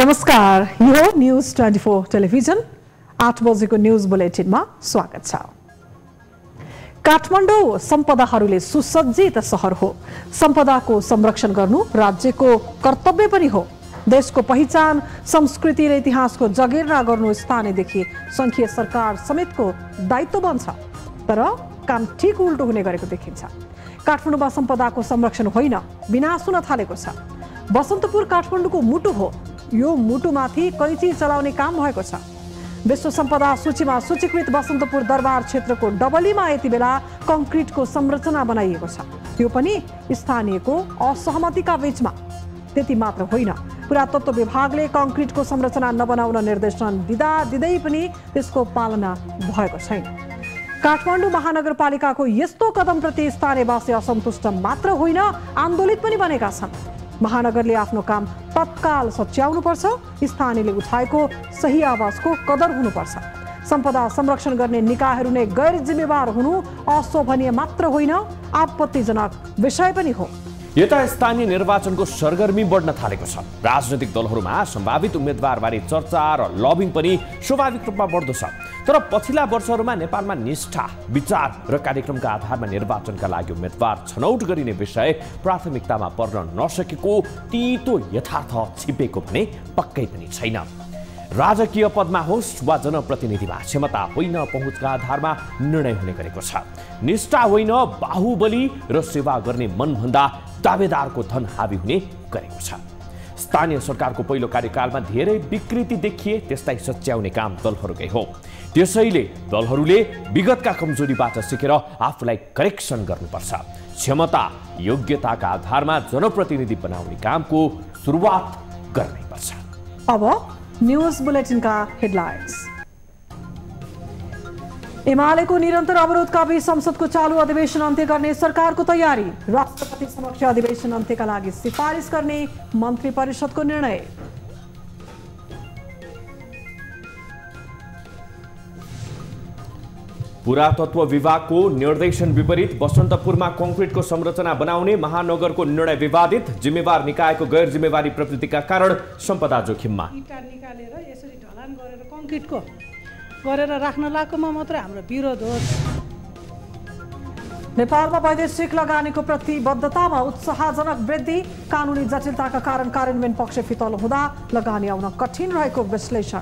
नमस्कार, यो news 24 television 8 बजेको न्यूज बुलेटिनमा स्वागत छ। काठमाडौँ सम्पदाहरूले सुसज्जित शहर हो। सम्पदाको संरक्षण गर्नु राज्यको कर्तव्य पनि हो। देशको पहिचान, संस्कृति र इतिहासको जगेर्ना गर्नु स्थानीयदेखि संघीय सरकार समेतको दायित्व बन्छ। तर काम ठीक उल्टो हुने गरेको देखिन्छ। काठमाडौँमा सम्पदाको संरक्षण होइन, विनाश हुन थालेको छ। बसन्तपुर काठमाडौँको मुटु हो। यो मुटुमाथि कैँची चलाउने काम भएको छ। विश्व सम्पदा सूचीमा सूचीकृत बसन्तपुर दरबार क्षेत्रको डबलीमा यति बेला कङ्क्रिटको संरचना बनाइएको छ। त्यो पनि स्थानीयको असहमतिका बीचमा। त्यति मात्र होइन, पुरातत्व विभागले कङ्क्रिटको संरचना नबनाउन निर्देशन दिँदै पनि त्यसको पालना भएको छैन। काठमाडौँ महानगरपालिकाको यस्तो कदमप्रति स्थानीयवासी असन्तुष्ट मात्र होइन, आन्दोलित पनि बनेका छन्। महानगरले आफ्नो काम तत्काल सच्याउनुपर्छ। स्थानीयले उठाएको सही आवाजको कदर हुनुपर्छ। सम्पदा संरक्षण गर्ने निकायहरू नै गैर जिम्मेवार हुनु अशोभनीय मात्र होइन, आपत्तिजनक विषय पनि हो। यता स्थानीय निर्वाचनको सरगर्मी बढ्न थालेको छ। राजनैतिक दलहरूमा सम्भावित उम्मेदवारबारे चर्चा र लबिङ पनि स्वाभाविक रूपमा बढ्दो छ। तर पछिल्ला वर्षहरूमा नेपालमा निष्ठा, विचार र कार्यक्रमका आधारमा निर्वाचनका लागि उम्मेदवार छनौट गरिने विषय प्राथमिकतामा पर्न नसकेको तीतो यथार्थ छिपेको भने पक्कै पनि छैन। राजकीय पदमा होस् वा जनप्रतिनिधिमा क्षमता होइन, पहुँचका आधारमा निर्णय हुने गरेको छ। निष्ठा होइन, बाहुबली र सेवा गर्ने मनभन्दा दावेदारको धन हावी हुने गरेको छ। स्थानीय सरकारको पहिलो कार्यकालमा धेरै विकृति देखिए, त्यसलाई सच्याउने काम दलहरूकै हो। त्यसैले दलहरूले विगतका कमजोरीबाट सिकेर आफूलाई करेक्सन गर्नुपर्छ। क्षमता, योग्यताका आधारमा जनप्रतिनिधि बनाउने कामको सुरुवात गर्नैपर्छ। अब न्यूज बुलेटिनका हेडलाइन्स। एमालेको निरन्तर अवरोधका बीच संसदको चालू अधिवेशन अन्त्य गर्ने सरकारको तयारी। राष्ट्रपति समक्ष अधिवेशन अन्त्यका लागि सिफारिस गर्ने मन्त्री परिषदको निर्णय। पुरातत्व विभागको निर्देशन विपरीत बसन्तपुरमा कङ्क्रिटको संरचना बनाउने महानगरको निर्णय विवादित। जिम्मेवार निकायको गैर जिम्मेवारी प्रवृत्तिका कारण सम्पदा जोखिममा। इटा निकालेर यसरी ढलान गरेर कङ्क्रिटको गरेर राख्न लागेकोमा मात्र हाम्रो विरोध हो। नेपालमा वैदेशिक लगानीको प्रतिबद्धतामा उत्साहजनक वृद्धि। कानुनी जटिलताका कारण कार्यान्वयन पक्ष फितलो हुँदा लगानी आउन कठिन रहेको विश्लेषण।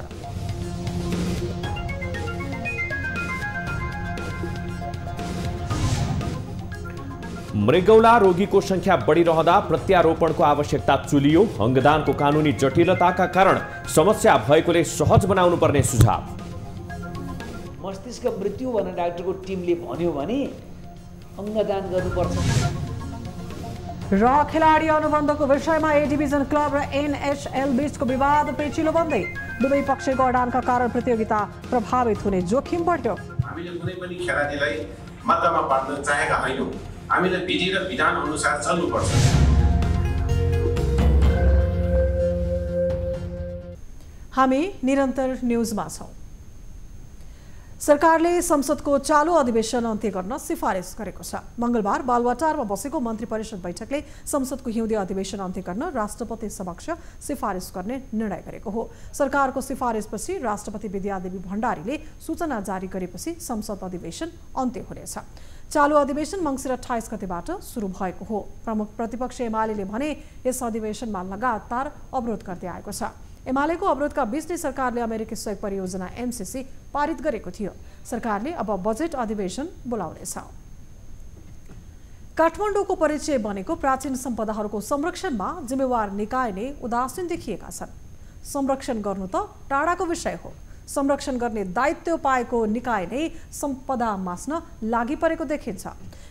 मृगौला रोगीको संख्या बढिरहँदा प्रत्यारोपणको आवश्यकता चुलियो। अङ्गदानको कानुनी जटिलताका कारण समस्या भएकोले सहज बनाउनु पर्ने सुझाव। मस्तिष्क मृत्यु भनेर डाक्टरको टिमले भन्यो भने अङ्गदान गर्नुपर्छ। र खेलाडी अनुबन्धको विषयमा ए डिभिजन क्लब र एनएचएल बीचको विवाद पेचिलो बन्दै। दुवै पक्षको अडानका कारण प्रतियोगिता प्रभावित हुने जोखिम बढ्यो। हामीले कुनै पनि खेलाडीलाई मद्दतमा पार्न चाहेका होइनौँ। हामीले विधि र विधान अनुसार चल्नुपर्छ। हामी निरन्तर न्यूजमा छौँ। सरकारले संसदको चालू अधिवेशन अन्त्य गर्न सिफारिस गरेको छ। मंगलबार बालुवाटारमा बसेको मन्त्री परिषद बैठकले संसदको हिउँदे अधिवेशन अन्त्य गर्न राष्ट्रपति समक्ष सिफारिस गर्ने निर्णय गरेको हो। सरकारको सिफारिसपछि राष्ट्रपति विद्यादेवी भण्डारीले सूचना जारी गरेपछि संसद अधिवेशन अन्त्य हुनेछ। चालू अधिवेशन मङ्सिर 28 गतेबाट सुरु भएको हो। प्रमुख प्रतिपक्ष एमाले भने यस अधिवेशनमा लगातार अवरोध गर्दै आएको छ। एमालेको अवरोधका बीच नै सरकारले अमेरिकी सहयोग परियोजना एमसीसी पारित गरेको थियो। सरकारले अब बजेट अधिवेशन बोलाउनेछ। काठमाडौँको परिचय बनेको प्राचीन सम्पदाहरूको संरक्षणमा जिम्मेवार निकाय नै उदासीन देखिएका छन्। संरक्षण गर्नु त टाढाको विषय हो। संरक्षण गर्ने दायित्व पाएको निकाय नै सम्पदा मास्न लागि परेको देखिन्छ।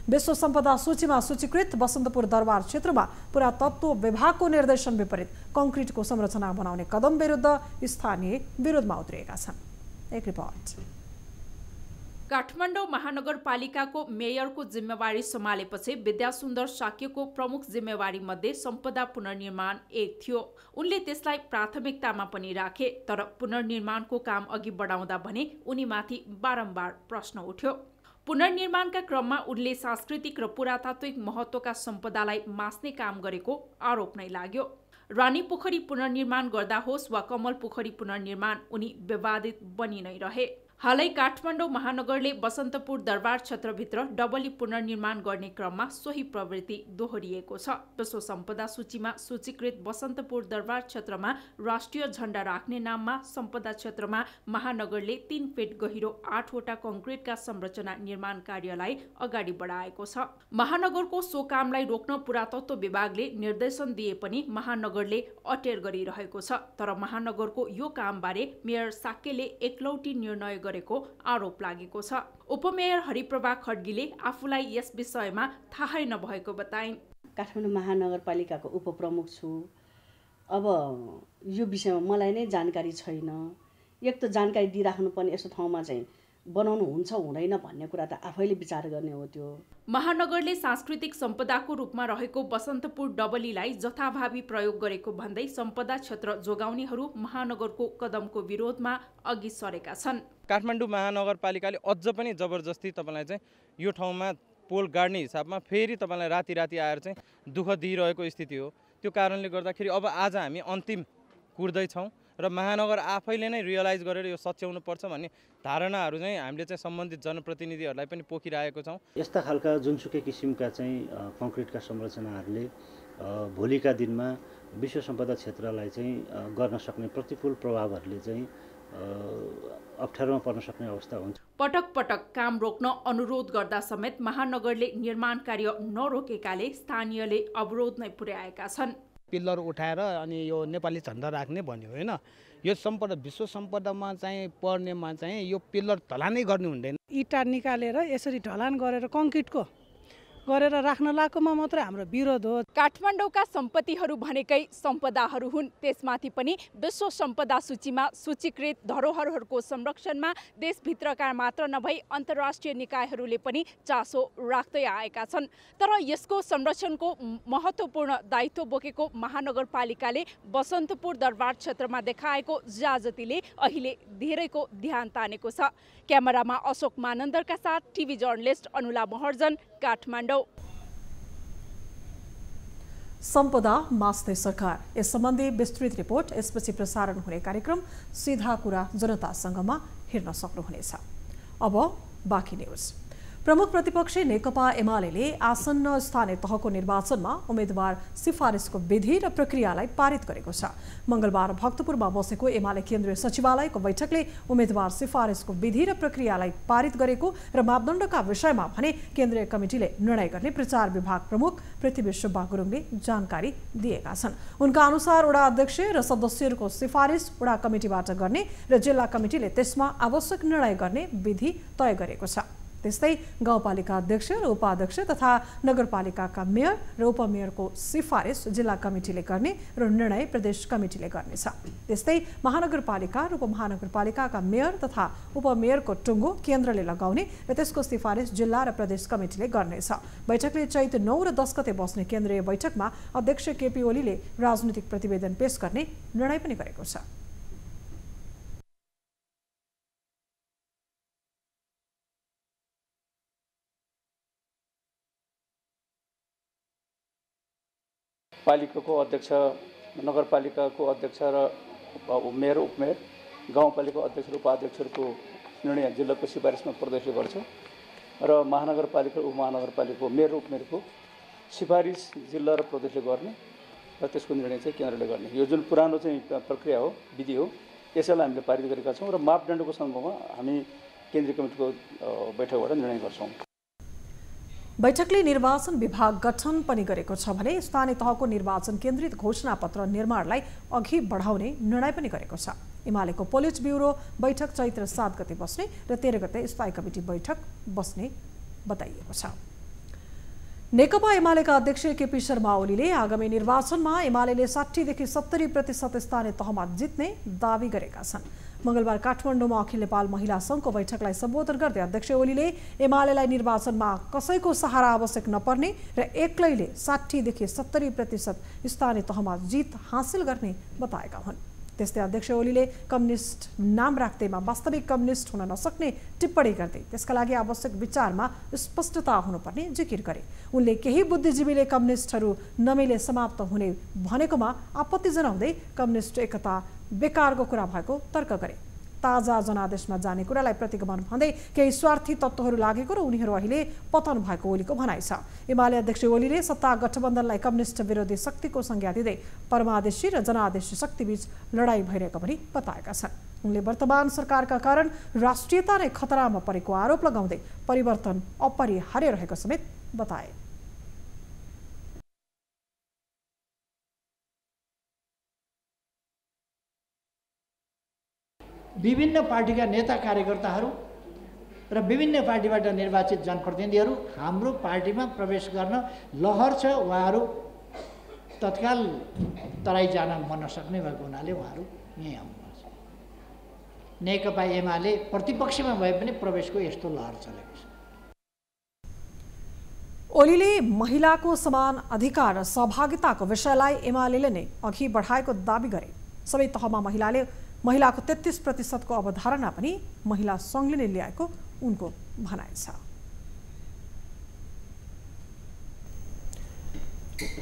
विश्व सम्पदा सूचीमा सूचीकृत बसन्तपुर दरबार क्षेत्रमा पुरातत्व विभागको निर्देशन विपरीत कङ्क्रिटको संरचना बनाउने कदम विरुद्ध स्थानीय विरोधमा उत्रिएका छन्। एक रिपोर्ट। काठमाडौँ महानगरपालिकाको मेयरको जिम्मेवारी सम्हालेपछि विद्यासुन्दर साक्यको प्रमुख जिम्मेवारी मध्ये सम्पदा पुनर्निर्माण एक थियो। उनले त्यसलाई प्राथमिकतामा पनि राखे। तर पुनर्निर्माणको काम अघि बढाउँदा भने उनीमाथि बारम्बार प्रश्न उठ्यो। पुनर्निर्माणका क्रममा उनले सांस्कृतिक र पुरातात्विक महत्त्वका सम्पदालाई मास्ने काम गरेको आरोप नै लाग्यो। रानी पोखरी पुनर्निर्माण गर्दा होस् वा कमल पोखरी पुनर्निर्माण उनी विवादित बनि नै रहे। हालै काठमाडौँ महानगरले बसन्तपुर दरबार क्षेत्रभित्र डबली पुनर्निर्माण गर्ने क्रममा सोही प्रवृत्ति दोहोरिएको छ। विश्व सम्पदा सूचीमा सूचीकृत बसन्तपुर दरबार क्षेत्रमा राष्ट्रिय झण्डा राख्ने नाममा सम्पदा क्षेत्रमा महानगरले 3 फिट गहिरो 8वटा कंक्रिटका संरचना निर्माण कार्यलाई अगाडि बढाएको छ। महानगरको सो कामलाई रोक्न पुरातत्व विभागले निर्देशन दिए पनि महानगरले अटेर गरिरहेको छ। तर महानगरको यो कामबारे मेयर साक्यले एकलौटी निर्णय गरेको आरोप लागेको छ। उपमेयर हरिप्रभा खड्गीले आफूलाई यस विषयमा थाहै नभएको बताइन्। काठमाडौँ महानगरपालिकाको उपप्रमुख छु। अब यो विषयमा मलाई नै जानकारी छैन। एक त जानकारी दिइराख्नुपर्ने यस्तो ठाउँमा चाहिँ बनाउनु हुन्छ हुँदैन भन्ने कुरा त आफैले विचार गर्ने हो। त्यो महानगरले सांस्कृतिक सम्पदाको रूपमा रहेको बसन्तपुर डबलीलाई जथाभावी प्रयोग गरेको भन्दै सम्पदा क्षेत्र जोगाउनेहरू महानगरको कदमको विरोधमा अघि सरेका छन्। काठमाडौँ महानगरपालिकाले अझ पनि जबरजस्ती तपाईलाई चाहिँ यो ठाउँमा पोल गाड्ने हिसाबमा फेरि तपाईलाई राति आएर चाहिँ दुःख दिइरहेको स्थिति हो। त्यो कारणले गर्दाखेरि अब आज हामी अन्तिम कुर्दैछौँ र महानगर आफैले नै रियलाइज गरेर यो सच्याउनु पर्छ भन्ने धारणाहरू चाहिँ हामीले चाहिँ सम्बन्धित जनप्रतिनिधिहरूलाई पनि पोखिरहेको छौँ। यस्ता खालका जुनसुकै किसिमका चाहिँ कङ्क्रिटका संरचनाहरूले भोलिका दिनमा विश्व सम्पदा क्षेत्रलाई चाहिँ गर्न सक्ने प्रतिकूल प्रभावहरूले चाहिँ अप्ठ्यारोमा पर्न सक्ने अवस्था हुन्छ। पटक पटक काम रोक्न अनुरोध गर्दा समेत महानगरले निर्माण कार्य नरोकेकाले स्थानीयले अवरोध नै पुर्याएका छन्। पिल्लर उठाएर अनि यो नेपाली झण्डा राख्ने भन्यो होइन। यो सम्पदा विश्व सम्पदामा चाहिँ पर्नेमा चाहिँ यो पिल्लर ढलानै गर्नु हुँदैन। इँटा निकालेर यसरी ढलान गरेर कङ्क्रिटको गरेर राख्न लागेकोमा मात्र हाम्रो विरोध हो। काठमाडौँका सम्पत्तिहरू भनेकै सम्पदाहरू हुन्। त्यसमाथि पनि विश्व सम्पदा सूचीमा सूचीकृत धरोहरहरूको संरक्षणमा देशभित्रका मात्र नभई अन्तर्राष्ट्रिय निकायहरूले पनि चासो राख्दै आएका छन्। तर यसको संरक्षणको महत्त्वपूर्ण दायित्व बोकेको महानगरपालिकाले बसन्तपुर दरबार क्षेत्रमा देखाएको ज्याजतीले अहिले धेरैको ध्यान तानेको छ। क्यामेरामा अशोक मानन्दरका साथ टिभी जर्नलिस्ट अनुला महर्जन, काठमाडौँ। सम्पदा मास्दै सरकार, यस सम्बन्धी विस्तृत रिपोर्ट यसपछि प्रसारण हुने कार्यक्रम सीधा कुरा जनतासँगमा हेर्न सक्नुहुनेछ। अब बाँकी न्युज। प्रमुख प्रतिपक्षी नेकपा एमाले आसन्न स्थानीय तहको निर्वाचनमा उम्मेदवार सिफारिसको विधि र प्रक्रियालाई पारित गरेको छ। मंगलबार भक्तपुरमा बसेको एमाले केन्द्रीय सचिवालयको बैठकले उम्मेदवार सिफारिसको विधि र प्रक्रियालाई पारित गरेको र मापदण्डका विषयमा भने केन्द्रीय कमिटीले निर्णय गर्ने प्रचार विभाग प्रमुख पृथ्वी सुब्बा गुरुङले जानकारी दिएका छन्। उनका अनुसार वडा अध्यक्ष र सदस्यहरूको सिफारिस वडा कमिटीबाट गर्ने र जिल्ला कमिटीले त्यसमा आवश्यक निर्णय गर्ने विधि तय गरेको छ। त्यस्तै गाउँपालिका अध्यक्ष र उपाध्यक्ष तथा नगरपालिकाका मेयर र उपमेयरको सिफारिस जिल्ला कमिटीले गर्ने र निर्णय प्रदेश कमिटीले गर्नेछ। त्यस्तै महानगरपालिका र उपमहानगरपालिकाका मेयर तथा उपमेयरको टुङ्गो केन्द्रले लगाउने र त्यसको सिफारिस जिल्ला र प्रदेश कमिटीले गर्नेछ। बैठकले चैत 9 र 10 गते बस्ने केन्द्रीय बैठकमा अध्यक्ष केपी ओलीले राजनीतिक प्रतिवेदन पेश गर्ने निर्णय पनि गरेको छ। पालिकाको अध्यक्ष, नगरपालिकाको अध्यक्ष र मेयर उपमेयर, गाउँपालिकाको अध्यक्ष र उपाध्यक्षहरूको निर्णय जिल्लाको सिफारिसमा प्रदेशले गर्छ र महानगरपालिका उपमहानगरपालिकाको मेयर उपमेयरको सिफारिस जिल्ला र प्रदेशले गर्ने र त्यसको निर्णय चाहिँ केन्द्रले गर्ने। यो जुन पुरानो चाहिँ प्रक्रिया हो, विधि हो, यसैलाई हामीले पारित गरेका छौँ र मापदण्डको सन्दर्भमा हामी केन्द्रीय कमिटीको बैठकबाट निर्णय गर्छौँ। बैठकले निर्वाचन विभाग गठन पनि गरेको छ भने स्थानीय तहको निर्वाचन केन्द्रित घोषणापत्र निर्माणलाई अघि बढाउने निर्णय पनि गरेको छ। एमालेको पोलिट ब्युरो बैठक चैत्र 7 गते बस्ने र 13 गते स्थायी कमिटी बैठक बस्ने बताइएको छ। नेकपा एमालेका अध्यक्ष केपी शर्मा ओलीले आगामी निर्वाचनमा एमालेले 60 देखि 70% स्थानीय तहमा जित्ने दावी गरेका छन्। मंगलबार काठमाडौँमा अखिल नेपाल महिला संघको बैठकलाई सम्बोधन गर्दै अध्यक्ष ओलीले एमालेलाई निर्वाचनमा कसैको सहारा आवश्यक नपर्ने र एक्लैले 60 देखि 70% स्थानीय तहमा जित हासिल गर्ने बताएका हुन्। त्यस्तै अध्यक्ष ओलीले कम्युनिस्ट नाम राख्दैमा वास्तविक कम्युनिस्ट हुन नसक्ने टिप्पणी गर्दै त्यसका लागि आवश्यक विचारमा स्पष्टता हुनुपर्ने जिकिर गरे। उनले केही बुद्धिजीवीले कम्युनिस्टहरू नमिले समाप्त हुने भनेकोमा आपत्ति जनाउँदै कम्युनिस्ट एकता बेकारको कुरा भएको तर्क गरे। ताजा जनादेशमा जाने कुरालाई प्रतिगमन भन्दै केही स्वार्थी तत्त्वहरू लागेको र उनीहरू अहिले पतन भएको ओलीको भनाइ छ। एमाले अध्यक्ष ओलीले सत्ता गठबन्धनलाई कम्युनिस्ट विरोधी शक्तिको संज्ञा दिँदै परमादेशी र जनादेशी शक्तिबीच लडाईँ भइरहेको पनि बताएका छन्। उनले वर्तमान सरकारका कारण राष्ट्रियता नै खतरामा परेको आरोप लगाउँदै परिवर्तन अपरिहार्य रहेको समेत बताए। विभिन्न पार्टीका नेता कार्यकर्ताहरू र विभिन्न पार्टीबाट निर्वाचित जनप्रतिनिधिहरू हाम्रो पार्टीमा प्रवेश गर्न लहर छ। उहाँहरू तत्काल तराई जान मन नसक्ने भएको हुनाले उहाँहरू यहीँ आउनुहुन्छ। नेकपा एमाले प्रतिपक्षमा भए पनि प्रवेशको यस्तो लहर चलेको छ। ओलीले महिलाको समान अधिकार र सहभागिताको विषयलाई एमालेले नै अघि बढाएको दाबी गरे। सबै तहमा महिलाको 33% अवधारणा पनि महिला सङ्घले नै ल्याएको उनको भनाइ छ।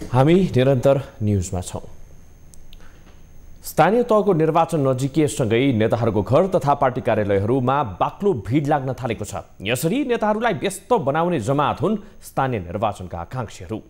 हामी निरन्तर न्युजमा छौं। स्थानीय तहको निर्वाचन नजिकिएसँगै नेताहरूको घर तथा पार्टी कार्यालयहरूमा बाक्लो भिड लाग्न थालेको छ। यसरी नेताहरूलाई व्यस्त बनाउने जमात हुन् स्थानीय निर्वाचनका आकांक्षीहरू।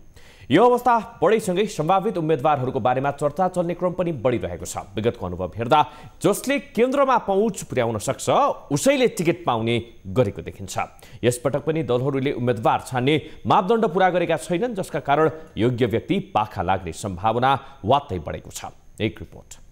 यो अवस्था बढेसँगै सम्भावित उम्मेदवारहरूको बारेमा चर्चा चल्ने क्रम पनि बढिरहेको छ। विगतको अनुभव हेर्दा जसले केन्द्रमा पहुँच पुर्याउन सक्छ उसैले टिकट पाउने गरेको देखिन्छ। यसपटक पनि दलहरूले उम्मेदवार छान्ने मापदण्ड पूरा गरेका छैनन्, जसका कारण योग्य व्यक्ति पाखा लाग्ने सम्भावना वात्तै बढेको छ। एक रिपोर्ट।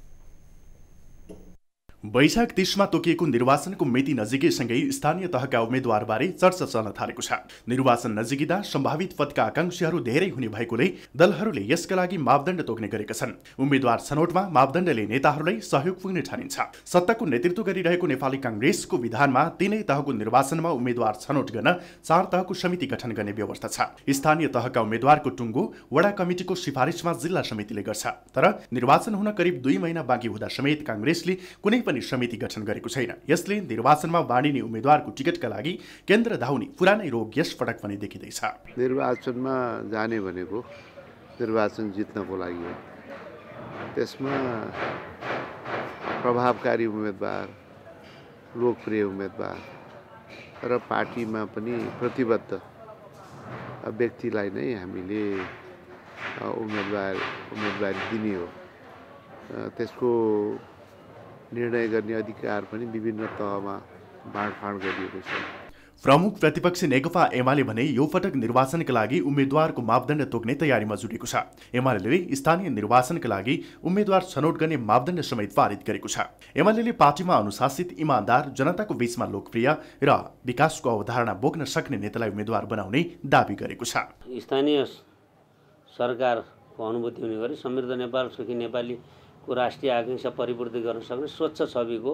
वैशाख 30मा तोकिएको निर्वाचनको मिति नजिकैसँगै स्थानीय तहका उम्मेद्वारबारे चर्चा चल्न थालेको छ। निर्वाचन नजिकिँदा सम्भावित पदका आकांक्षीहरू धेरै हुने भएकोले दलहरूले यसका लागि मापदण्ड तोक्ने गरेका छन्। उम्मेद्वार छनौटमा मापदण्डले नेताहरूलाई सहयोग पुग्ने ठानिन्छ। सत्ताको नेतृत्व गरिरहेको नेपाली कांग्रेसको विधानमा तीनै तहको निर्वाचनमा उम्मेद्वार छनौट गर्न 4 तहको समिति गठन गर्ने व्यवस्था छ। स्थानीय तहका उम्मेद्वारको टुङ्गो वडा कमिटिको सिफारिसमा जिल्ला समितिले गर्छ। तर निर्वाचन हुन करिब 2 महिना बाँकी हुँदा समेत कांग्रेसले कुनै समिति गठन गरेको छैन। यसले निर्वाचनमा बाँडिने उम्मेद्वारको टिकटका लागि केन्द्र धाउने पुरानै रोग यस पटक पनि देखिँदैछ। निर्वाचनमा जाने भनेको निर्वाचन जित्नको लागि हो। त्यसमा प्रभावकारी उम्मेद्वार, लोकप्रिय उम्मेद्वार र पार्टीमा पनि प्रतिबद्ध व्यक्तिलाई नै हामीले उम्मेदवारी दिने हो। त्यसको निर्णय गर्ने अधिकार पनि विभिन्न तहमा बाँडफाँड गरिएको छ। प्रमुख प्रतिपक्ष नेकपा एमाले भने यो पटक निर्वाचनका लागि उम्मेद्वारको मापदण्ड तोक्ने तयारीमा जुटेको छ। एमालेले स्थानीय निर्वाचनका लागि उम्मेद्वार छनौट गर्ने मापदण्ड समेत पारित गरेको छ। एमालेले पार्टीमा अनुशासित, इमानदार, जनताको बीचमा लोकप्रिय र विकासको अवधारणा बोक्न सक्ने नेतालाई उम्मेद्वार बनाउने दाबी गरेको छ। स्थानीय सरकारको अनुभूति हुने गरी समृद्ध नेपाल, सुखी नेपाली को राष्ट्रिय आकांक्षा परिपूर्ति गर्न सक्ने स्वच्छ छविको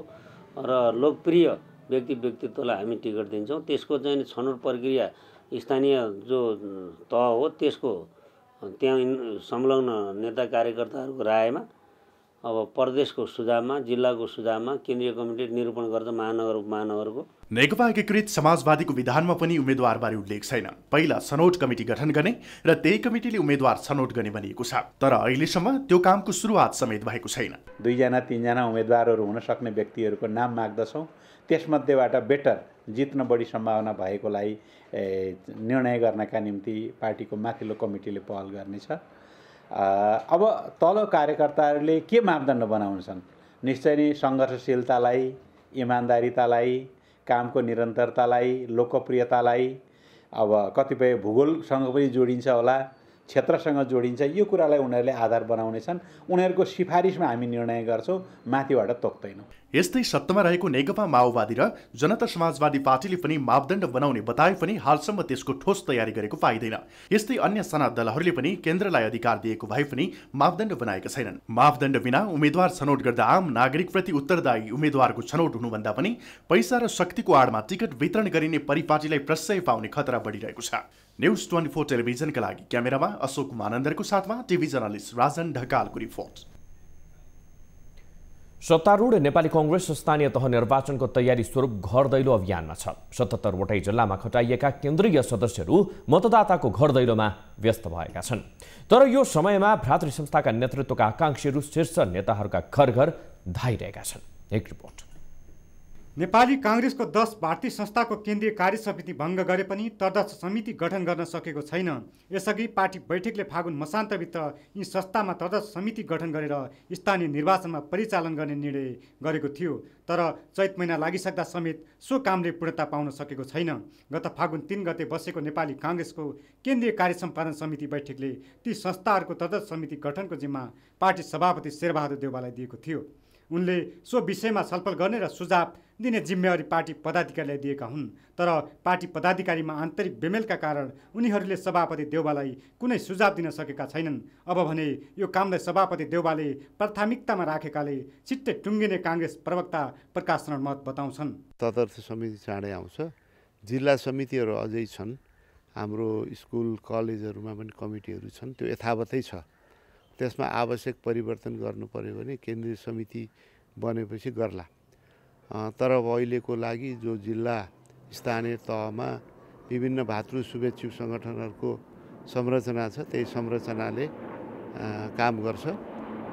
र लोकप्रिय व्यक्तित्वलाई हामी टिकट दिन्छौँ। त्यसको चाहिँ छनौट प्रक्रिया स्थानीय जो तह हो त्यसको त्यहाँ संलग्न नेता कार्यकर्ताहरूको रायमा अब प्रदेशको सुझावमा, जिल्लाको सुझावमा केन्द्रीय कमिटी निरूपण गर्छ महानगरको। नेकपा एकीकृत समाजवादीको विधानमा पनि उम्मेद्वारबारे उल्लेख छैन। पहिला छनौट कमिटी गठन गर्ने र त्यही कमिटीले उम्मेद्वार छनौट गर्ने भनिएको छ। तर अहिलेसम्म त्यो कामको सुरुवात समेत भएको छैन। 2-3 जना उम्मेद्वारहरू हुन सक्ने व्यक्तिहरूको नाम माग्दछौँ। त्यसमध्येबाट बेटर जित्न बढी सम्भावना भएकोलाई निर्णय गर्नका निम्ति पार्टीको माथिल्लो कमिटीले पहल गर्नेछ। अब तल कार्यकर्ताहरूले के मापदण्ड बनाउँछन्? निश्चय नै सङ्घर्षशीलतालाई, इमान्दारितालाई, कामको निरन्तरतालाई, लोकप्रियतालाई, अब कतिपय भूगोलसँग पनि जोडिन्छ होला, क्षेत्रसँग जोडिन्छ। यो कुरालाई उनीहरूले आधार बनाउनेछन्। उनीहरूको सिफारिसमा हामी निर्णय गर्छौँ, माथिबाट तोक्दैनौँ। यस्तै सत्तामा रहेको नेकपा माओवादी र जनता समाजवादी पार्टीले पनि मापदण्ड बनाउने बताए पनि हालसम्म त्यसको ठोस तयारी गरेको पाइँदैन। यस्तै अन्य साना दलहरूले पनि केन्द्रलाई अधिकार दिएको भए पनि मापदण्ड बनाएका छैनन्। मापदण्ड बिना उम्मेद्वार छनौट गर्दा आम नागरिकप्रति उत्तरदायी उम्मेद्वारको छनौट हुनुभन्दा पनि पैसा र शक्तिको आडमा टिकट वितरण गरिने परिपाटीलाई प्रश्रय पाउने खतरा बढिरहेको छ। न्युज 24 टेलिभिजनका लागि क्यामेरामा अशोक मानन्दरको साथमा टिभी जर्नलिस्ट राजन ढकालको रिपोर्ट। सत्तारूढ नेपाली कांग्रेस स्थानीय तह निर्वाचनको तयारी स्वरूप घर दैलो अभियानमा छ। 77 वटै जिल्लामा खटाइएका केन्द्रीय सदस्यहरू मतदाताको घर दैलोमा व्यस्त भएका छन्। तर यो समयमा भ्रातृ संस्थाका नेतृत्वका आकांक्षीहरू शीर्ष नेताहरूका घर घर धाइरहेका छन्। एक रिपोर्ट। नेपाली कांग्रेसको 10 भारतीय संस्थाको केन्द्रीय कार्य समिति भङ्ग गरे पनि तटस्थ समिति गठन गर्न सकेको छैन। यसअघि पार्टी बैठकले फागुन मसान्तभित्र यी संस्थामा तटस्थ समिति गठन गरेर स्थानीय निर्वाचनमा परिचालन गर्ने निर्णय गरेको थियो। तर चैत महिना लागिसक्दा समेत सो कामले पूर्णता पाउन सकेको छैन। गत फागुन 3 गते बसेको नेपाली कांग्रेसको केन्द्रीय कार्य सम्पादन समिति बैठकले ती संस्थाहरूको तटस्थ समिति गठनको जिम्मा पार्टी सभापति शेरबहादुर देउवालाई दिएको थियो। उनले सो विषयमा छलफल गर्ने र सुझाव दिने जिम्मेवारी पार्टी पदाधिकारीलाई दिएका हुन्। तर पार्टी पदाधिकारीमा आन्तरिक बेमेलका कारण उनीहरूले सभापति देउवालाई कुनै सुझाव दिन सकेका छैनन्। अब भने यो कामलाई सभापति देउवाले प्राथमिकतामा राखेकाले छिट्टै टुङ्गिने कांग्रेस प्रवक्ता प्रकाश शरण मत बताउँछन्। तटस्थ समिति चाँडै आउँछ। जिल्ला समितिहरू अझै छन्। हाम्रो स्कुल कलेजहरूमा पनि कमिटीहरू छन्, त्यो यथावतै छ। त्यसमा आवश्यक परिवर्तन गर्नु पर्यो भने केन्द्रीय समिति बनेपछि गर्ला। तर अब अहिलेको लागि जो जिल्ला स्थानीय तहमा विभिन्न भातृ शुभेच्छुक सङ्गठनहरूको संरचना छ, त्यही संरचनाले काम गर्छ,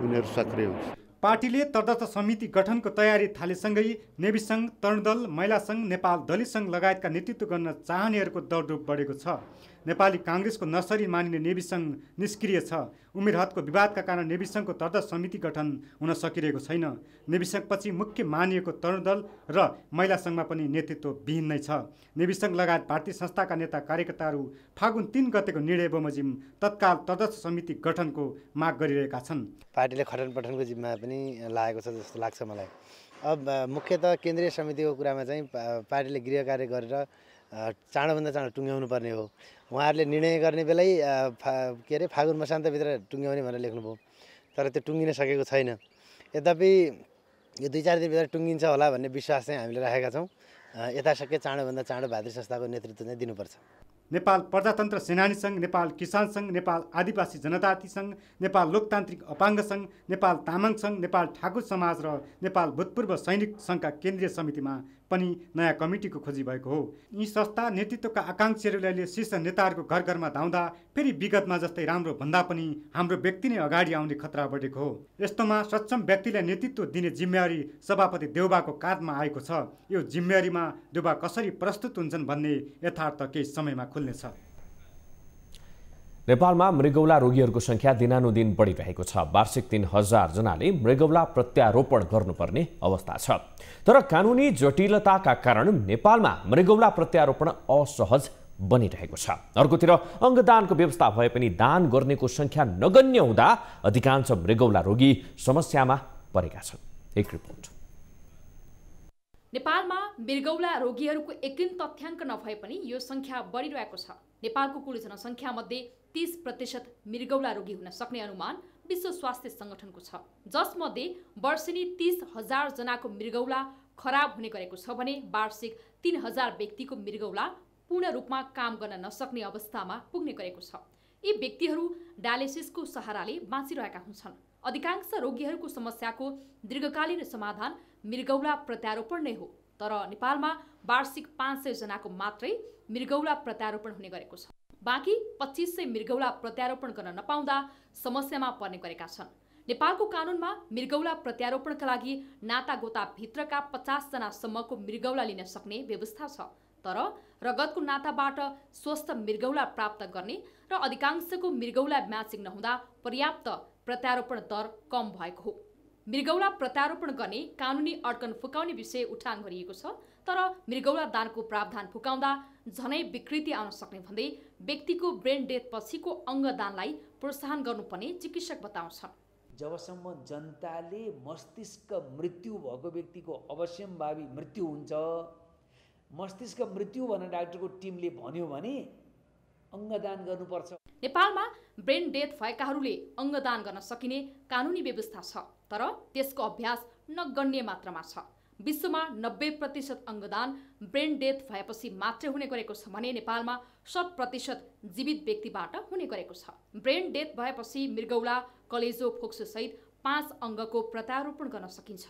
उनीहरू सक्रिय हुन्छ। पार्टीले तटस्थ समिति गठनको तयारी थालेसँगै नेवी सङ्घ, तरुण दल, महिला सङ्घ, नेपाल दलित सङ्घ लगायतका नेतृत्व गर्न चाहनेहरूको दौडधुप बढेको छ। नेपाली कांग्रेसको नर्सरी मानिने नेवी सङ्घ निष्क्रिय छ। उमेर हदको विवादका कारण नेवी सङ्घको तटस्थ समिति गठन हुन सकिरहेको छैन। नेवी सङ्घपछि मुख्य मानिएको तरुण दल र महिला सङ्घमा पनि नेतृत्व विहीन नै छ। नेवी सङ्घ लगायत भारतीय संस्थाका नेता कार्यकर्ताहरू फागुन 3 गतेको निर्णय बमोजिम तत्काल तटस्थ समिति गठनको माग गरिरहेका छन्। पार्टीले खटनपटनको जिम्मा पनि लागेको छ जस्तो लाग्छ मलाई। अब मुख्यतः केन्द्रीय समितिको कुरामा चाहिँ पार्टीले गृह कार्य गरेर चाँडोभन्दा चाँडो टुङ्ग्याउनु पर्ने हो। उहाँहरूले निर्णय गर्ने बेलै के अरे फागुन मसान्तभित्र टुङ्ग्याउने भनेर लेख्नुभयो, तर त्यो टुङ्गिन सकेको छैन। यद्यपि यो 2-4 दिनभित्र टुङ्गिन्छ होला भन्ने विश्वास चाहिँ हामीले राखेका छौँ। यथाशक्य चाँडोभन्दा चाँडो भातृ संस्थाको नेतृत्व चाहिँ दिनुपर्छ। नेपाल प्रजातन्त्र सेनानी सङ्घ, नेपाल किसान सङ्घ, नेपाल आदिवासी जनजाति सङ्घ, नेपाल लोकतान्त्रिक अपाङ्ग सङ्घ, नेपाल तामाङ सङ्घ, नेपाल ठाकुर समाज र नेपाल भूतपूर्व सैनिक सङ्घका केन्द्रीय समितिमा पनि नयाँ कमिटीको खोजी भएको हो। यी संस्था नेतृत्वका आकांक्षीहरूले शीर्ष नेताहरूको घर घरमा धाउँदा फेरि विगतमा जस्तै राम्रो भन्दा पनि हाम्रो व्यक्ति नै अगाडि आउने खतरा बढेको हो। यस्तोमा सक्षम व्यक्तिलाई नेतृत्व दिने जिम्मेवारी सभापति देउवाको काँधमा आएको छ। यो जिम्मेवारीमा देउवा कसरी प्रस्तुत हुन्छन् भन्ने यथार्थ केही समयमा खुल्नेछ। नेपालमा मृगौला रोगीहरूको संख्या दिनानुदिन बढिरहेको छ। वार्षिक 3000 जनाले मृगौला प्रत्यारोपण गर्नुपर्ने अवस्था छ। तर कानुनी जटिलताका कारण नेपालमा मृगौला प्रत्यारोपण असहज बनिरहेको छ। अर्कोतिर अङ्गदानको व्यवस्था भए पनि दान गर्नेको संख्या नगण्य हुँदा अधिकांश मृगौला रोगी समस्यामा परेका छन्। एक रिपोर्ट। नेपालमा मृगौला रोगीहरूको एकिन तथ्याङ्क नभए पनि यो संख्या बढिरहेको छ। नेपालको कुल जनसङ्ख्या मध्ये 30% मृगौला रोगी हुन सक्ने अनुमान विश्व स्वास्थ्य सङ्गठनको छ, जसमध्ये वर्षेनी 30,000 जनाको मृगौला खराब हुने गरेको छ भने वार्षिक 3000 व्यक्तिको मृगौला पूर्ण रूपमा काम गर्न नसक्ने अवस्थामा पुग्ने गरेको छ। यी व्यक्तिहरू डायलिसिसको सहाराले बाँचिरहेका हुन्छन्। अधिकांश रोगीहरूको समस्याको दीर्घकालीन समाधान मृगौला प्रत्यारोपण नै हो। तर नेपालमा वार्षिक 500 जनाको मात्रै मृगौला प्रत्यारोपण हुने गरेको छ। बाँकी 2500 मृगौला प्रत्यारोपण गर्न नपाउँदा समस्यामा पर्ने गरेका छन्। नेपालको कानुनमा मृगौला प्रत्यारोपणका लागि नातागोता भित्रका 50 जनासम्मको मृगौला लिन सक्ने व्यवस्था छ। तर रगतको नाताबाट स्वस्थ मृगौला प्राप्त गर्ने र अधिकांशको मृगौला म्याचिङ नहुँदा पर्याप्त प्रत्यारोपण दर कम भएको हो। मृगौला प्रत्यारोपण गर्ने कानुनी अड्कन फुकाउने विषय उठान गरिएको छ। तर मृगौला दानको प्रावधान फुकाउँदा झनै विकृति आउन सक्ने भन्दै व्यक्तिको ब्रेन डेथ पछिको अङ्गदानलाई प्रोत्साहन गर्नुपर्ने चिकित्सक बताउँछन्। जबसम्म जनताले मस्तिष्क मृत्यु भएको व्यक्तिको अवश्यम्भावी मृत्यु हुन्छ, मस्तिष्क मृत्यु भनेर डाक्टरको टिमले भन्यो भने अङ्गदान गर्नुपर्छ। नेपालमा ब्रेन डेथ भएकाहरूले अङ्गदान गर्न सकिने कानुनी व्यवस्था छ, तर त्यसको अभ्यास नगण्य मात्रामा छ। विश्वमा 90% अङ्गदान ब्रेन डेथ भएपछि मात्रै हुने गरेको छ भने नेपालमा 100% जीवित व्यक्तिबाट हुने गरेको छ। ब्रेन डेथ भएपछि मृगौला, कलेजो, फोक्सो सहित 5 अङ्गको प्रत्यारोपण गर्न सकिन्छ।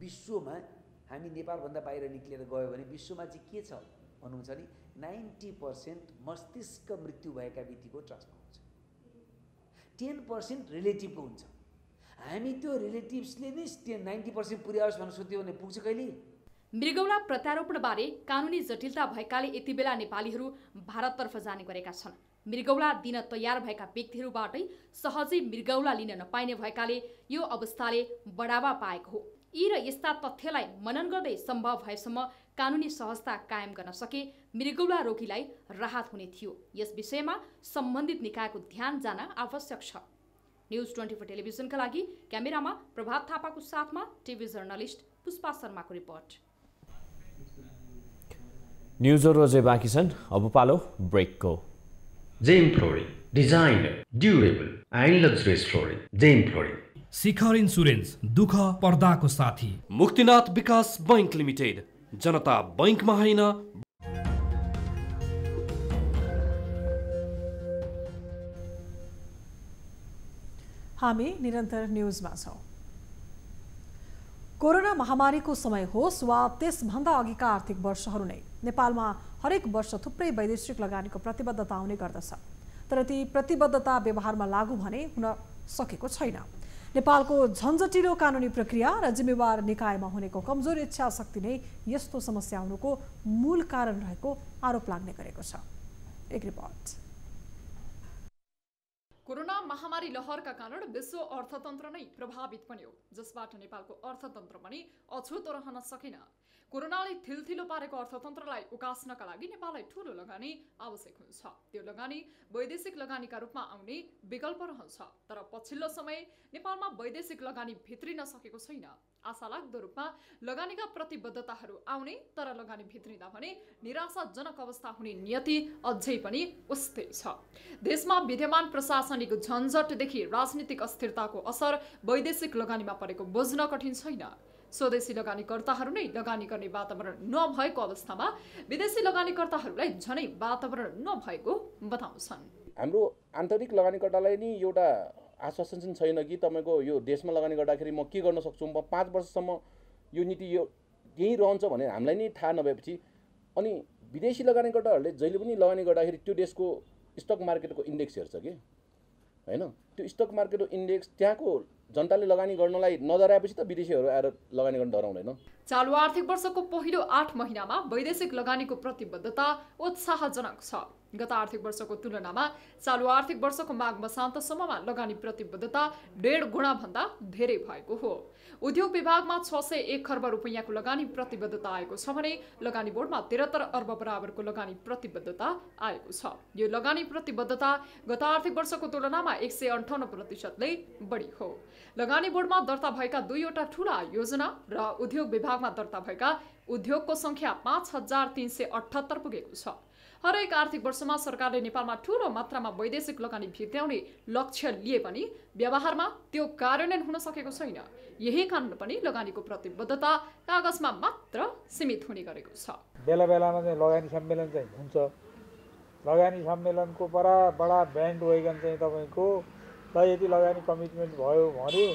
विश्वमा हामी नेपालभन्दा बाहिर निक्लेर गयो भने विश्वमा चाहिँ के छ भन्नुहुन्छ नि 90% मस्तिष्क मृत्यु भएका व्यक्तिको ट्रान्सफर हुन्छ, 10% रिलेटिभको हुन्छ। हामी त्यो रिलेटिभ्सले नै 90% पुर्याओस् भनेर सोध्यो भने पुग्छ कहिले? मृगौला प्रत्यारोपणबारे कानुनी जटिलता भएकाले यति बेला नेपालीहरू भारततर्फ जाने गरेका छन्। मृगौला दिन तयार भएका व्यक्तिहरूबाटै सहजै मृगौला लिन नपाइने भएकाले यो अवस्थाले बढावा पाएको हो। यी र यस्ता तथ्यलाई मनन गर्दै सम्भव भएसम्म कानुनी सहजता कायम गर्न सके मृगौला रोगीलाई राहत हुने थियो। यस विषयमा सम्बन्धित निकायको ध्यान जान आवश्यक छ। न्युज 24 टेलिभिजनका लागि क्यामेरामा प्रभात थापाको साथमा टिभी जर्नलिस्ट पुष्पा शर्माको रिपोर्ट। न्युजहरू अझै बाँकी छन्, अब पालो ब्रेकको। Gem flooring, designer, durable and luxurious flooring. Gem flooring. Shikhar insurance, दुःख पर्दाको साथी। मुक्तिनाथ विकास बैंक लिमिटेड, जनता बैंकमा होइन। हामी निरन्तर न्युजमा छौँ। कोरोना महामारीको समय होस् वा त्यसभन्दा अघिका आर्थिक वर्षहरू नै नेपालमा हरेक वर्ष थुप्रै वैदेशिक लगानीको प्रतिबद्धता आउने गर्दछ, तर ती प्रतिबद्धता व्यवहारमा लागू भने हुन सकेको छैन। नेपालको झन्झटिलो कानुनी प्रक्रिया र जिम्मेवार निकायमा हुनेको कमजोर इच्छा शक्ति नै यस्तो समस्या आउनुको मूल कारण रहेको आरोप लाग्ने गरेको छ। एक रिपोर्ट। कोरोना महामारी लहरका कारण विश्व अर्थतन्त्र नै प्रभावित बन्यो, जसबाट नेपालको अर्थतन्त्र पनि अछुतो रहन सकेन। कोरोनाले थिलथिलो पारेको अर्थतन्त्रलाई उकास्नका लागि नेपाललाई ठूलो लगानी आवश्यक हुन्छ। त्यो लगानी वैदेशिक लगानीका रूपमा आउने विकल्प रहन्छ, तर पछिल्लो समय नेपालमा वैदेशिक लगानी भित्रिन सकेको छैन। आशालाग्दो रूपमा लगानीका प्रतिबद्धताहरू आउने, तर लगानी भित्रिँदा भने निराशाजनक अवस्था हुने नियति अझै पनि उस्तै छ। देशमा विद्यमान प्रशासनिक झन्झटदेखि राजनीतिक अस्थिरताको असर वैदेशिक लगानीमा परेको बुझ्न कठिन छैन। स्वदेशी लगानीकर्ताहरू नै लगानी गर्ने वातावरण नभएको अवस्थामा विदेशी लगानीकर्ताहरूलाई झनै वातावरण नभएको बताउँछन्। हाम्रो आन्तरिक लगानीकर्तालाई नि एउटा आश्वासन चाहिँ छैन कि तपाईँको यो देशमा लगानी गर्दाखेरि म के गर्न सक्छु, म 5 वर्षसम्म यो नीति यो यही रहन्छ भनेर हामीलाई नै थाहा नभएपछि अनि विदेशी लगानीकर्ताहरूले जहिले पनि लगानी गर्दाखेरि त्यो देशको स्टक मार्केटको इन्डेक्स हेर्छ कि हैन, त्यो स्टक मार्केटको इन्डेक्स त्यहाँको जनताले लगानी गर्नलाई नडराएपछि त विदेशीहरू आएर लगानी गर्न डराउँदैन। चालु आर्थिक वर्षको पहिलो 8 महिनामा वैदेशिक लगानीको प्रतिबद्धता उत्साहजनक छ। गत आर्थिक वर्षको तुलनामा चालु आर्थिक वर्षको माघ मसान्तसम्ममा लगानी प्रतिबद्धता 1.5 गुणा भन्दा धेरै भएको हो। उद्योग विभागमा 601 खर्ब रुपैयाँको लगानी प्रतिबद्धता आएको छ भने लगानी बोर्डमा 73 अर्ब बराबरको लगानी प्रतिबद्धता आएको छ। यो लगानी प्रतिबद्धता गत आर्थिक वर्षको तुलनामा 158% बढी हो। लगानी बोर्डमा दर्ता भएका 2वटा ठूला योजना र उद्योग विभागमा दर्ता भएका उद्योगको संख्या 5378 पुगेको छ। हरेक आर्थिक वर्षमा सरकारले नेपालमा ठूलो मात्रामा वैदेशिक लगानी भित्र्याउने लक्ष्य लिए पनि व्यवहारमा त्यो कार्यान्वयन हुन सकेको छैन। यही कारण पनि लगानीको प्रतिबद्धता कागजमा मात्र सीमित हुने गरेको छ। बेला बेलामा चाहिँ लगानी सम्मेलन चाहिँ हुन्छ। लगानी सम्मेलनको बडा ब्यान्ड वेगन चाहिँ तपाईँको ल यदि लगानी कमिटमेन्ट भयो भने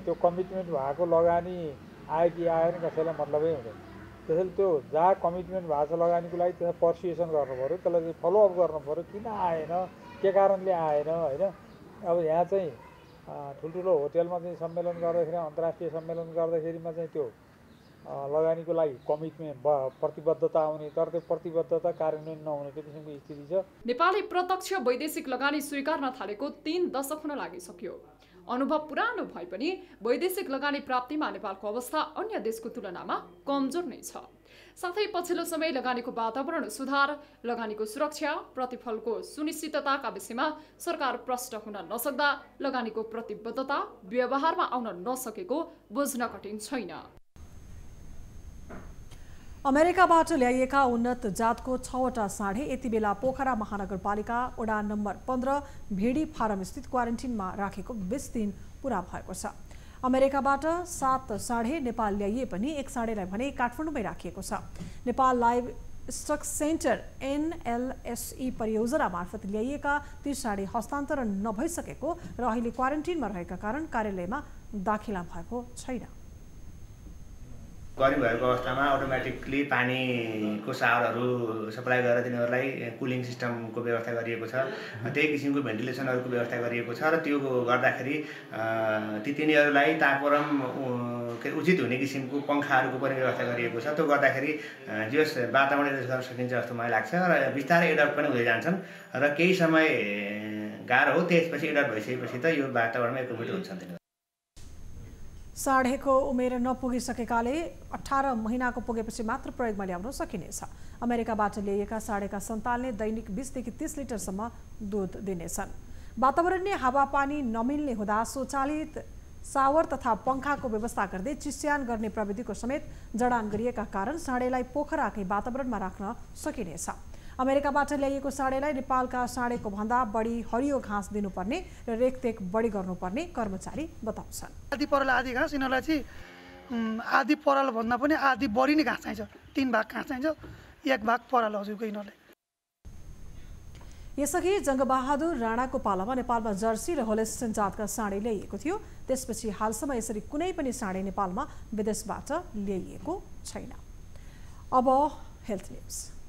त्यो कमिटमेन्ट भएको लगानी आयो कि आएन कसैलाई मतलबै हुँदैन। त्यसैले त्यो जहाँ कमिटमेन्ट भएको छ लगानीको लागि त्यसलाई पर्सुएसन गर्नु पऱ्यो, त्यसलाई चाहिँ फलोअप गर्नु पऱ्यो, किन आएन, के कारणले आएन होइन। अब यहाँ चाहिँ ठुल्ठुलो होटेलमा चाहिँ सम्मेलन गर्दाखेरि, अन्तर्राष्ट्रिय सम्मेलन गर्दाखेरिमा चाहिँ त्यो लगानीको लागि कमिटमेन्ट प्रतिबद्धता आउने, तर त्यो प्रतिबद्धता कार्यान्वयन नहुने त्यो किसिमको स्थिति छ। नेपालले प्रत्यक्ष वैदेशिक लगानी स्वीकार्न थालेको 3 दशक हुन लागिसक्यो। अनुभव पुरानो भए पनि वैदेशिक लगानी प्राप्तिमा नेपालको अवस्था अन्य देशको तुलनामा कमजोर नै छ। साथै पछिल्लो समय लगानीको वातावरण सुधार, लगानीको सुरक्षा, प्रतिफलको सुनिश्चितताका विषयमा सरकार प्रष्ट हुन नसक्दा लगानीको प्रतिबद्धता व्यवहारमा आउन नसकेको बुझ्न कठिन छैन। अमेरिकाबाट ल्याइएका उन्नत जातको 6वटा साँढे यति बेला पोखरा महानगरपालिका वडा नम्बर 15 भेडी फारम स्थित क्वारेन्टिनमा राखेको 20 दिन पूरा भएको छ। अमेरिकाबाट 7 साँढे नेपाल ल्याइए पनि 1 साँढेलाई भने काठमाडौँमै राखिएको छ। Nepal livestock centre NLSE परियोजना मार्फत ल्याइएका ती साँढे हस्तान्तरण नभइसकेको र अहिले क्वारेन्टिनमा रहेका कारण कार्यालयमा दाखिला भएको छैन। गर्मी भएको अवस्थामा अटोमेटिकली पानीको सावरहरू सप्लाई गरेर तिनीहरूलाई कुलिङ सिस्टमको व्यवस्था गरिएको छ। त्यही किसिमको भेन्टिलेसनहरूको व्यवस्था गरिएको छ र त्यो गर्दाखेरि तिनीहरूलाई तापक्रम उचित हुने किसिमको पङ्खाहरूको पनि व्यवस्था गरिएको छ। त्यो गर्दाखेरि जस वातावरण एडजस्ट गर्न सकिन्छ जस्तो मलाई लाग्छ र बिस्तारै एडप्ट पनि हुँदै जान्छन् र केही समय गाह्रो हो, त्यसपछि एडप्ट भइसकेपछि त यो वातावरणमा एकोमोडेट हुन्छ। साढेको उमेर नपुगिसकेकाले 18 महिनाको पुगेपछि मात्र प्रयोगमा ल्याउन सकिनेछ। अमेरिकाबाट ल्याइएका साढेका सन्तानले दैनिक 20 देखि 30 लिटरसम्म दूध दिनेछन्। वातावरणीय हावापानी नमिल्ने हुँदा स्वचालित सावर तथा पंखाको व्यवस्था गर्दै चिस्यान गर्ने प्रविधिको समेत जडान गरिएका कारण साढेलाई पोखराकै वातावरणमा राख्न सकिनेछ। अमेरिकाबाट ल्याइएको साढेलाई नेपालका साढेको भन्दा बढी हरियो घाँस दिनुपर्ने र रेखदेख बढी गर्नुपर्ने कर्मचारी बताउँछन्। आधी पराल आधी घाँस, यिनीहरूलाई चाहिँ आधी पराल भन्दा पनि आधी बढी नै घाँस चाहिन्छ। 3 भाग घाँस चाहिन्छ, 1 भाग पराल हजुरको यिनीहरूलाई। यसअघि जङ्गबहादुर राणाको पालामा नेपालमा जर्सी र होलिस्टिन जातका साँडे ल्याइएको थियो। त्यसपछि हालसम्म यसरी कुनै पनि साँडे नेपालमा विदेशबाट ल्याइएको छैन। अब हेल्थ न्यूज।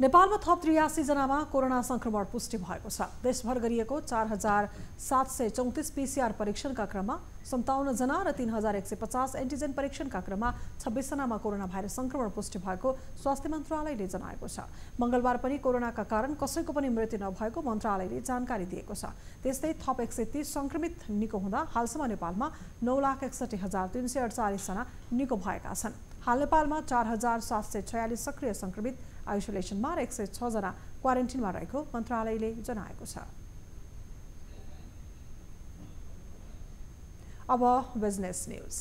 नेपालमा थप 83 जनामा कोरोना संक्रमण पुष्टि भएको छ। देशभर गरिएको 4734 पीसीआर परीक्षणका क्रममा 57 जना र 3150 एन्टिजेन परीक्षणका क्रममा 26 जनामा कोरोना भाइरस संक्रमण पुष्टि भएको स्वास्थ्य मन्त्रालयले जनाएको छ। मंगलबार पनि कोरोनाका कारण कसैको पनि मृत्यु नभएको मन्त्रालयले जानकारी दिएको छ। त्यस्तै थप 130 संक्रमित निको हुँदा हालसम्म नेपालमा 9,61,348 जना निको भएका छन्। हाल नेपालमा 4746 सक्रिय संक्रमित आइसोलेसनमा र 106 जना क्वारेन्टिनमा रहेको मन्त्रालयले जनाएको छ। अब business news.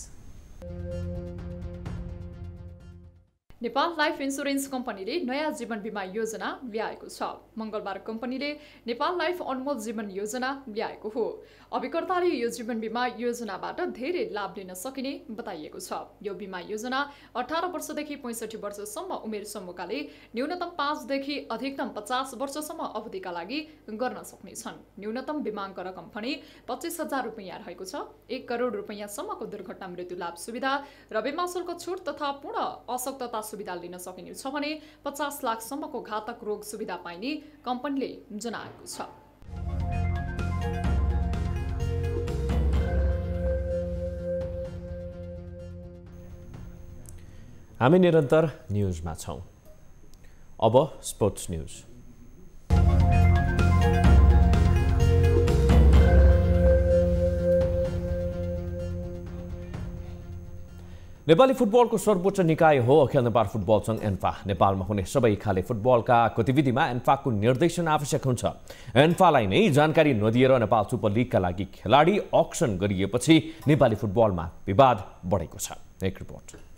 Nepal life insurance कम्पनीले नयाँ जीवन बिमा योजना ल्याएको छ। मंगलबार कम्पनीले नेपाल लाइफ अनमोल जीवन योजना ल्याएको हो। अभिकर्ताले यो जीवन बिमा योजनाबाट धेरै लाभ लिन सकिने बताइएको छ। यो बिमा योजना 18 वर्षदेखि 65 वर्षसम्म उमेर समूहकाले न्यूनतम 5 देखि अधिकतम 50 वर्षसम्म अवधिका लागि गर्न सक्नेछन्। न्यूनतम बिमाङ्क रकम पनि 25,000 रुपैयाँ रहेको छ। 1 करोड रुपैयाँसम्मको दुर्घटना मृत्यु लाभ सुविधा र बिमा शुल्क छुट तथा पूर्ण अशक्तता सुविधा लिन सकिने छ भने 50 लाखसम्मको घातक रोग सुविधा पाइने कम्पनीले जनाएको छ। हामी निरन्तर न्यूजमा छौं। अब स्पोर्ट्स न्यूज। नेपाली फुटबलको सर्वोच्च निकाय हो अखिल नेपाल फुटबल संघ एन्फा। नेपालमा हुने सबै खाले फुटबलका गतिविधिमा एन्फाको निर्देशन आवश्यक हुन्छ। एन्फालाई नै जानकारी नदिएर नेपाल सुपर लिगका लागि खेलाडी अक्सन गरिएपछि नेपाली फुटबलमा विवाद बढेको छ। एक रिपोर्ट।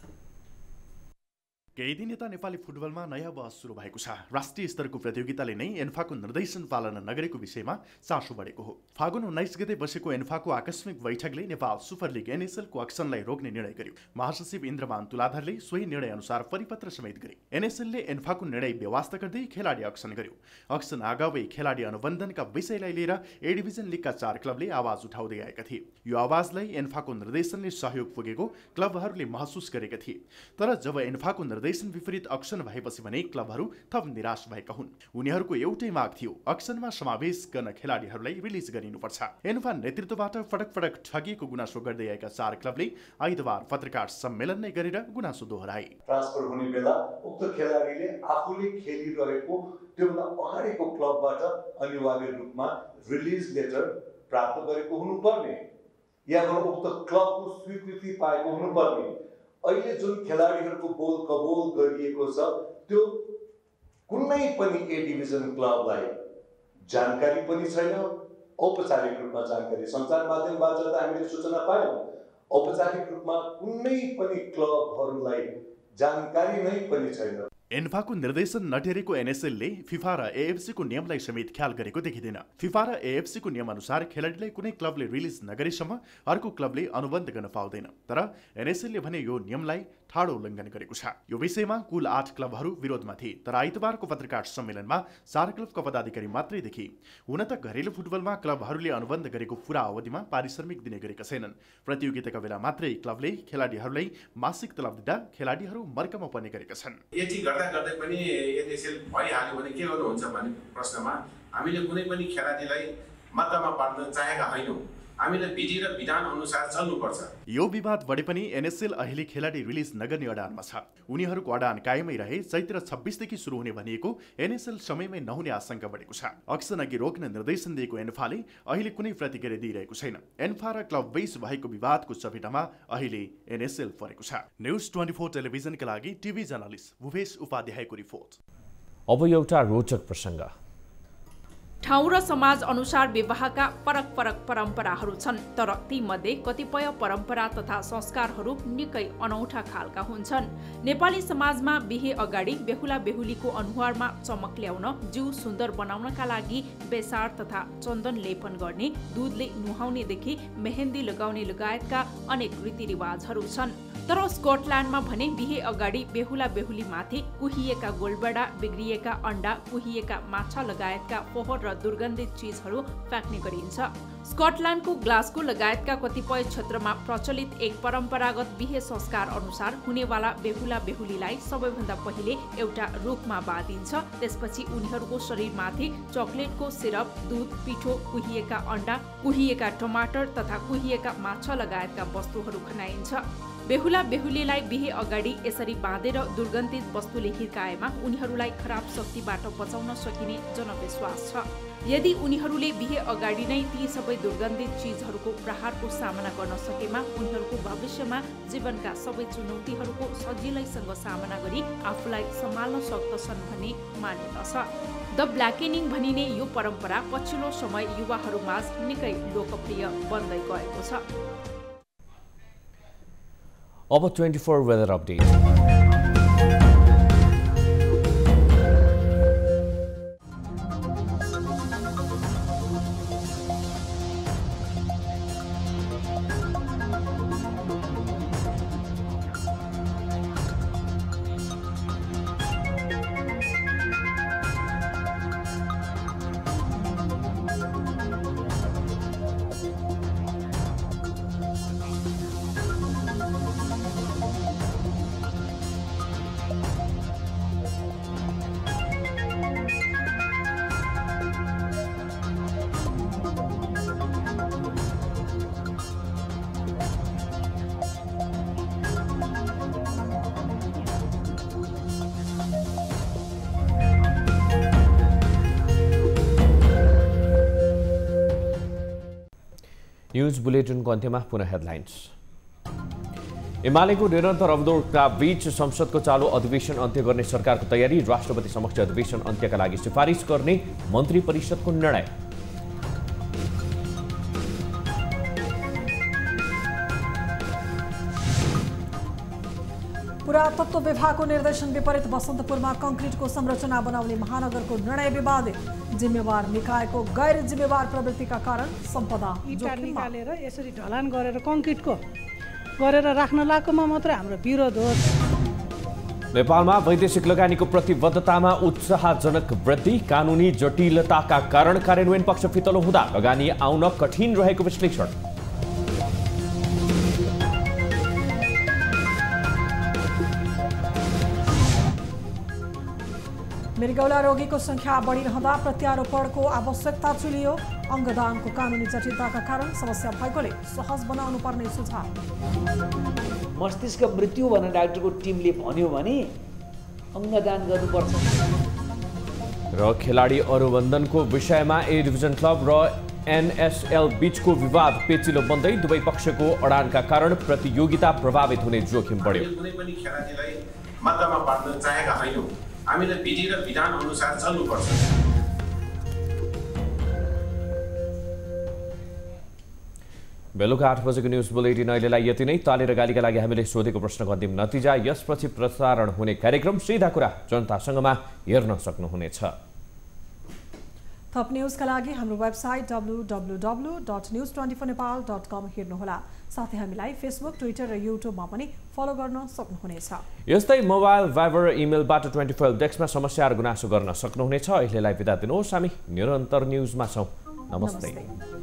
केही दिन यता नेपाली फुटबलमा नयाँ बहस सुरु भएको छ। राष्ट्रिय स्तरको प्रतियोगिताले नै एन्फाको निर्देशन पालना नगरेको विषयमा चासो बढेको हो। फागुन 19 गते बसेको एन्फाको आकस्मिक बैठकले नेपाल सुपर लिग एनएसएलको अक्सनलाई रोक्ने निर्णय गर्यो। महासचिव इन्द्रमान तुलाधरले सोही निर्णय अनुसार परिपत्र समेत गरे। एनएसएलले एन्फाको निर्णय बेवास्ता गर्दै खेलाडी अक्सन गर्यो। अक्सन आगावै खेलाडी अनुबन्धनका विषयलाई लिएर ए डिभिजन लिगका 4 क्लबले आवाज उठाउँदै आएका थिए। यो आवाजलाई एन्फाको निर्देशनले सहयोग पुगेको क्लबहरूले महसुस गरेका थिए। तर जब एन्फाको निर्देशन विपरीत अक्सन भएपछि भने क्लबहरू थप निराश भएका हुन्। उनीहरूको एउटै माग थियो, अक्सनमा समावेश गर्न खेलाडीहरूलाई रिलिज गरिनुपर्छ। एन्फा नेतृत्वबाट फटक फटक ठगिएको गुनासो गर्दै आएका 4 क्लबले आइतबार पत्रकार सम्मेलन नै गरेर गुनासो दोहोराए। ट्रान्सफर हुने बेला उक्त खेलाडीले आफूले खेलिरहेको त्योभन्दा अगाडिको क्लबबाट अनिवार्य रूपमा रिलिज लेटर प्राप्त गरेको हुनुपर्ने या उक्त क्लबको स्वीकृति पाएको हुनुपर्ने। अहिले जुन खेलाडीहरूको बोल कबोल गरिएको छ त्यो कुनै पनि ए डिभिजन क्लबलाई जानकारी पनि छैन। औपचारिक रूपमा जानकारी सञ्चार माध्यमबाट त हामीले सूचना पायौँ, औपचारिक रूपमा कुनै पनि क्लबहरूलाई जानकारी नै पनि छैन। एन्फाको निर्देशन नटेरेको एनएसएलले फिफा र एएफसीको नियमलाई समेत ख्याल गरेको देखिँदैन। फिफा र एएफसीको नियमअनुसार खेलाडीलाई कुनै क्लबले रिलिज नगरेसम्म अर्को क्लबले अनुबन्ध गर्न पाउँदैन। तर एनएसएलले भने यो नियमलाई ठाडो उल्लङ्घन गरेको छ। यो विषयमा कुल 8 क्लबहरू विरोधमा थिए, तर आइतबारको पत्रकार सम्मेलनमा 4 क्लबका पदाधिकारी मात्रै देखिए। हुन त घरेलु फुटबलमा क्लबहरूले अनुबन्ध गरेको पूरा अवधिमा पारिश्रमिक दिने गरेका छैनन्। प्रतियोगिताका बेला मात्रै क्लबले खेलाडीहरूलाई मासिक तलब दिँदा खेलाडीहरू मर्कामा पर्ने गरेका छन्। यति गर्दै पनि एनएसएल भइहाल्यो भने के गर्नुहुन्छ भन्ने प्रश्नमा हामीले कुनै पनि खेलाडीलाई मद्दतमा पार्न चाहेका होइनौँ। हामीले विधि र विधान अनुसार चल्नुपर्छ। यो विवाद बढे पनि एनएसएल अहिले खेलाडी रिलिज नगर्ने अडानमा छ। उनीहरूको अडान कायमै रहे चैत्र 26 देखि सुरु हुने भनिएको एनएसएल समयमै नहुने आशंका बढेको छ। अक्सन अघि रोक्न निर्देशन दिएको एन्फाले अहिले कुनै प्रतिक्रिया दिइरहेको छैन। एन्फा र क्लब बेस भएको विवादको चपेटामा अहिले एनएसएल परेको छ। न्युज 24 टेलिभिजनका लागि टिभी जर्नलिस्ट भूपेश उपाध्यायको रिपोर्ट। अब एउटा रोचक प्रसङ्ग। ठाउँ र समाज अनुसार विवाहका फरक फरक परम्पराहरू छन्, तर तीमध्ये कतिपय परम्परा तथा संस्कारहरू निकै अनौठा खालका हुन्छन्। नेपाली समाजमा बिहे अगाडि बेहुला बेहुलीको अनुहारमा चमक ल्याउन, जिउ सुन्दर बनाउनका लागि बेसार तथा चन्दन लेपन गर्ने, दूधले नुहाउनेदेखि मेहेन्दी लगाउने लगायतका अनेक रीतिरिवाजहरू छन्। तर स्कटल्यान्डमा भने बिहे अगाडि बेहुला बेहुलीमाथि कुहिएका गोलबेडा, बिग्रिएका अण्डा, कुहिएका माछा लगायतका फोहोर र दुर्गन्धित चीजहरू फ्याँक्ने गरिन्छ। स्कटल्यान्डको ग्लासगो लगायतका कतिपय क्षेत्रमा प्रचलित एक परम्परागत बिहे संस्कार अनुसार हुनेवाला बेहुला बेहुलीलाई सबैभन्दा पहिले एउटा रुखमा बाँधिन्छ। त्यसपछि उनीहरूको शरीरमाथि चकलेटको सिरप, दूध, पिठो, कुहिएका अण्डा, कुहिएका टमाटर तथा कुहिएका माछा लगायतका वस्तुहरू खनाइन्छ। बेहुला बेहुलीलाई बिहे अगाडि यसरी बाँधेर दुर्गन्धित वस्तुले हिर्काएमा उनीहरूलाई खराब शक्तिबाट बचाउन सकिने जनविश्वास छ। यदि उनीहरूले बिहे अगाडि नै ती सबै दुर्गन्धित चीजहरूको प्रहारको सामना गर्न सकेमा उनीहरूको भविष्यमा जीवनका सबै चुनौतीहरूको सजिलैसँग सामना गरी आफूलाई सम्हाल्न सक्दछन् भन्ने मानिदछ। द ब्ल्याकेनिङ भनिने यो परम्परा पछिल्लो समय युवाहरूमाझ निकै लोकप्रिय बन्दै गएको छ। अब 24 वेदर अपडेट। न्यूज बुलेटिनको अन्त्यमा पुनः हेडलाइन्स। एमालेको निरन्तर अवरोधका बीच संसदको चालू अधिवेशन अन्त्य गर्ने सरकारको तयारी, राष्ट्रपति समक्ष अधिवेशन अन्त्यका लागि सिफारिस गर्ने मन्त्री परिषदको निर्णय। पुरातत्व विभागको निर्देशन विपरीत बसन्तपुरमा कंक्रिटको संरचना बनाउने महानगरको निर्णय विवादित, जिम्मेवार निकायको गैर जिम्मेवार प्रवृत्तिका कारण सम्पदा इटा निकालेर यसरी ढलान गरेर कंक्रिटको गरेर राख्न लागेकोमा मात्र हाम्रो विरोध हो। नेपालमा वैदेशिक लगानीको प्रतिबद्धतामा उत्साहजनक वृद्धि, कानुनी जटिलताका कारण कार्यान्वयन पक्ष फितलो हुँदा लगानी आउन कठिन रहेको विश्लेषण। मृगौला रोगीको संख्या बढिरहँदा प्रत्यारोपणको आवश्यकता चुलियो, अङ्गदानको कानुनी जटिलताका कारण समस्या भएकोले सहज बनाउनु पर्ने सुझाव। मस्तिष्क मृत्यु भनेर डाक्टरको टिमले भन्यो भने अङ्गदान गर्नुपर्छ। र खेलाडी अनुबन्धनको विषयमा ए डिभिजन क्लब र एनएसएल बीचको विवाद पेचिलो बन्दै दुवै पक्षको अडानका कारण प्रतियोगिता प्रभावित हुने जोखिम बढ्यो। कुनै पनि खेलाडीलाई मद्दतमा पार्न चाहेका होइनौँ। हामीले विधि र विधान अनुसार चल्नुपर्छ। बेलुका 8 बजेको न्युज बुलेटिन अहिलेलाई यति नै। ताली र गालीका लागि हामीले सोधेको प्रश्नको अन्तिम नतिजा यसपछि प्रसारण हुने कार्यक्रम सीधा कुरा जनतासँगमा हेर्न सक्नुहुनेछ। थप न्युजका लागि हाम्रो वेबसाइट www.news24nepal.com हेर्नुहोला। साथै हामीलाई फेसबुक, ट्विटर र युट्युबमा पनि फलो गर्न सक्नुहुनेछ। यस्तै मोबाइल, भाइबर, इमेलबाट 24 डेस्कमा समस्या र गुनासो गर्न सक्नुहुनेछ। अहिलेलाई बिदा दिनुहोस्। हामी निरन्तर न्युजमा छौँ। नमस्ते।